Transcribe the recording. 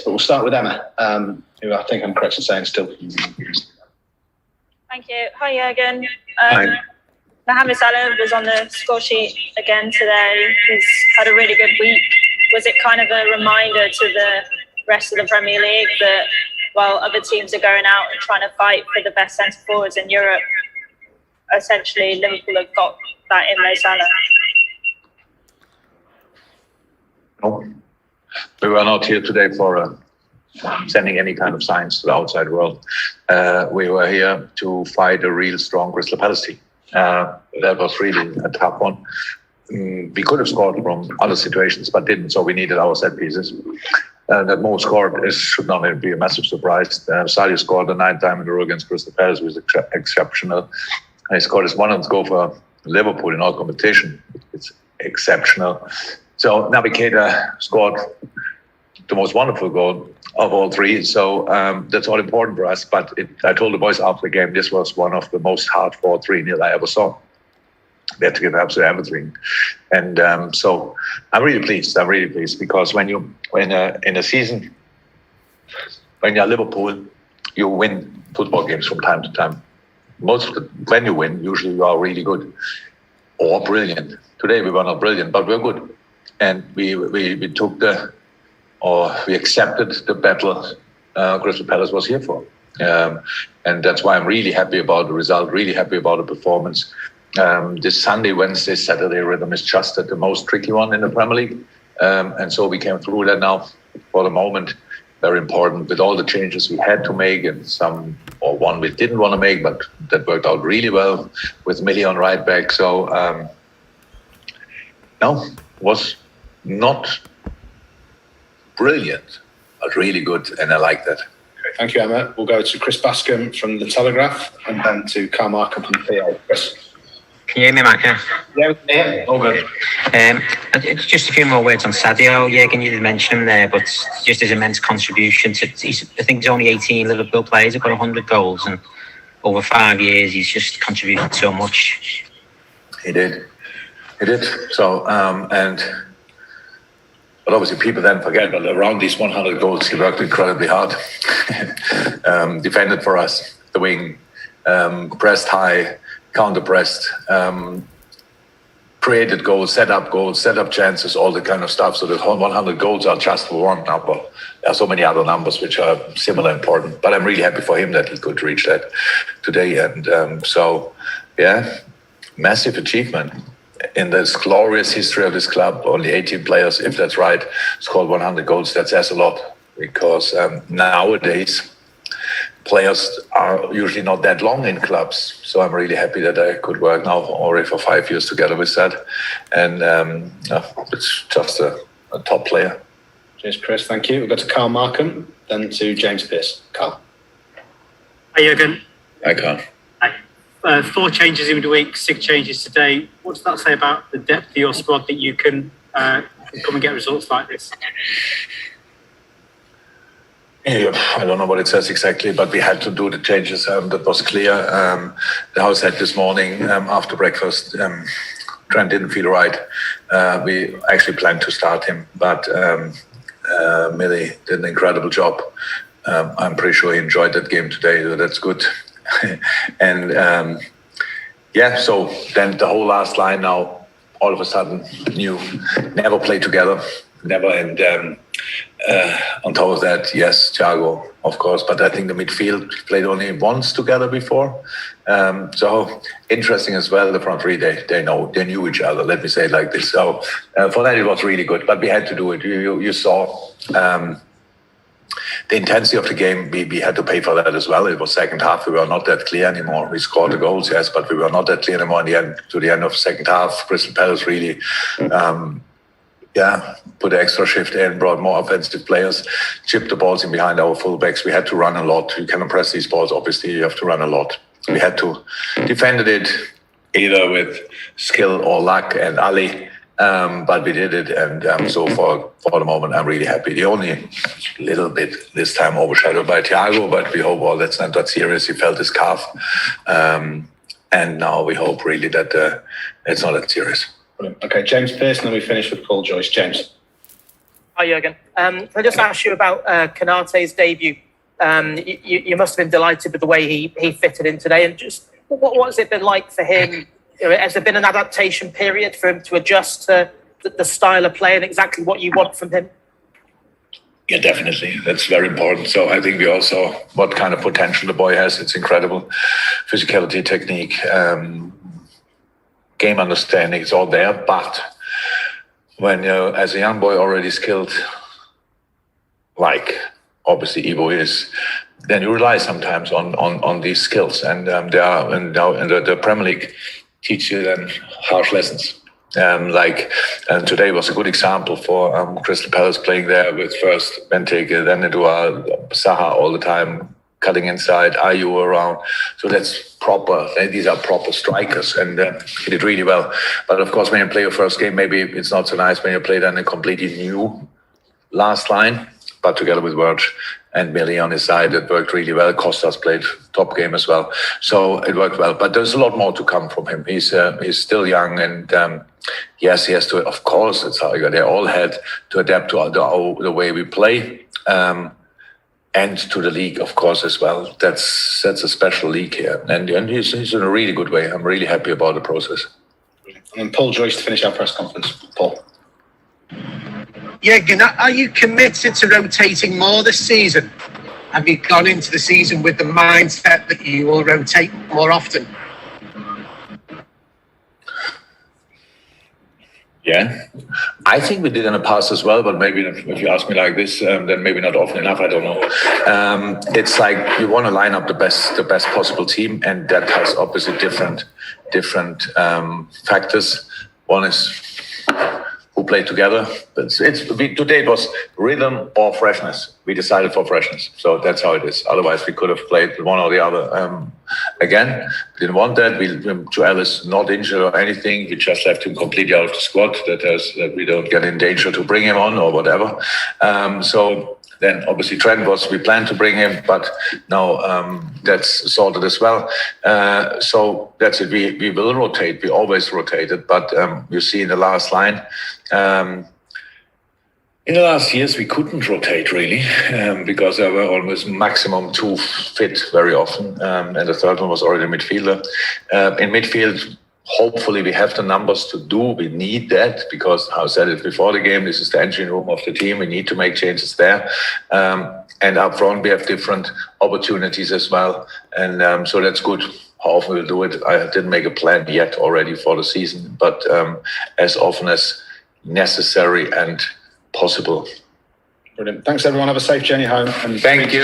but we'll start with Emma, who I think I'm correct in saying still. Thank you. Hi, Jurgen. Hi. Mohamed Salah was on the score sheet again today. He's had a really good week. Was it kind of a reminder to the rest of the Premier League that while other teams are going out and trying to fight for the best centre forwards in Europe, essentially Liverpool have got that in Mo Salah? No, we were not here today for sending any kind of signs to the outside world. We were here to fight a real strong Crystal Palace team. That was really a tough one. We could have scored from other situations, but didn't, so we needed our set pieces. That Mo scored should not be a massive surprise. Sadio scored the 9th time in a row against Crystal Palace, which was exceptional. He scored his 100th goal for Liverpool in all competition. It's exceptional. So Naby Keita scored the most wonderful goal of all three. So that's all important for us. But I told the boys after the game, this was one of the most hard-fought 3-0 I ever saw. They had to give absolutely everything. And so I'm really pleased. Because when in a season, when you're Liverpool, you win football games from time to time. When you win, usually you are really good or brilliant. Today we were not brilliant, but we're good. And we accepted the battle Crystal Palace was here for. And that's why I'm really happy about the result, really happy about the performance. This Sunday, Wednesday, Saturday rhythm is just the most tricky one in the Premier League. And so we came through that now for the moment. Very important with all the changes we had to make and one we didn't want to make, but that worked out really well with Millie on right back. So, was not brilliant, but really good, and I like that. Okay, thank you, Emma. We'll go to Chris Bascom from The Telegraph and then to Carl Markham from PA. Chris. Can you hear me, Mike? Yeah, all good. Just a few more words on Sadio. Jurgen, you did mention him there, but just his immense contribution. I think there's only 18 Liverpool players who've got 100 goals, and over 5 years, he's just contributed so much. He did. So, but obviously people then forget that around these 100 goals, he worked incredibly hard. Defended for us, the wing, pressed high, counter-pressed, created goals, set up chances, all the kind of stuff. So the 100 goals are just one number. There are so many other numbers which are similar important. But I'm really happy for him that he could reach that today. And massive achievement. In this glorious history of this club, only 18 players, if that's right, scored 100 goals. That says a lot because nowadays players are usually not that long in clubs. So I'm really happy that I could work now already for 5 years together with that. And it's just a top player. Cheers, Chris. Thank you. We'll go to Carl Markham, then to James Pearce. Carl. Hi, Jurgen. Hi, Carl. 4 changes in the week, 6 changes today. What does that say about the depth of your squad that you can come and get results like this? Yeah, I don't know what it says exactly, but we had to do the changes. That was clear. The house had this morning after breakfast. Trent didn't feel right. We actually planned to start him, but Millie did an incredible job. I'm pretty sure he enjoyed that game today, so that's good. And so then the whole last line now, all of a sudden, never play together, never. And on top of that, yes, Thiago, of course, but I think the midfield played only once together before. So interesting as well. The front three, they knew each other. Let me say it like this. So for that, it was really good, but we had to do it. You saw. The intensity of the game, we had to pay for that as well. It was second half. We were not that clear anymore. We scored the goals, yes, but we were not that clear anymore in the end. To the end of the second half, Crystal Palace really, put extra shift in, brought more offensive players, chipped the balls in behind our fullbacks. We had to run a lot. You cannot press these balls. Obviously, you have to run a lot. We had to defend it either with skill or luck and Ali. But we did it, and so for the moment, I'm really happy. The only little bit this time overshadowed by Thiago, but we hope that's not that serious. He felt his calf, and now we hope really that it's not that serious. Brilliant. Okay, James Pearce, and then we finish with Paul Joyce. James. Hi, Jurgen. Can I just ask you about Konaté's debut? You must have been delighted with the way he fitted in today. And just what has it been like for him? Has there been an adaptation period for him to adjust to the style of play and exactly what you want from him? Yeah, definitely. That's very important. So I think we all saw what kind of potential the boy has. It's incredible. Physicality, technique, game understanding, it's all there. But when you're, as a young boy, already skilled, like obviously Ivo is, then you rely sometimes on these skills. And now in the Premier League teach you then harsh lessons. And today was a good example for Crystal Palace playing there with first Benteke, then Edouard, Saha all the time, cutting inside, Ayew around. So that's proper. These are proper strikers, and he did really well. But of course, when you play your first game, maybe it's not so nice when you play then a completely new last line. But together with Verge and Millie on his side, it worked really well. Costas played top game as well, so it worked well. But there's a lot more to come from him. He's still young, and yes, he has to. Of course, it's how they all had to adapt to the way we play, and to the league, of course, as well. That's a special league here, and he's in a really good way. I'm really happy about the process. And Paul Joyce to finish our press conference. Paul. Jurgen, are you committed to rotating more this season? Have you gone into the season with the mindset that you will rotate more often? Yeah, I think we did in the past as well, but maybe if you ask me like this, then maybe not often enough. I don't know. It's like you want to line up the best possible team, and that has obviously different factors. One is who play together. But today it was rhythm or freshness. We decided for freshness, so that's how it is. Otherwise, we could have played one or the other. Again, didn't want that. Joel is not injured or anything. We just left him completely out of the squad. That we don't get in danger to bring him on or whatever. So then obviously Trent we planned to bring him, but now that's sorted as well. So that's it. We will rotate. We always rotated, but you see in the last line. In the last years, we couldn't rotate really because there were almost maximum 2 fit very often, and the third one was already a midfielder. In midfield, hopefully we have the numbers to do. We need that because I said it before the game. This is the engine room of the team. We need to make changes there, and up front we have different opportunities as well, and so that's good. How often we'll do it, I didn't make a plan yet already for the season, but as often as necessary and possible. Brilliant. Thanks everyone. Have a safe journey home. And Thank you.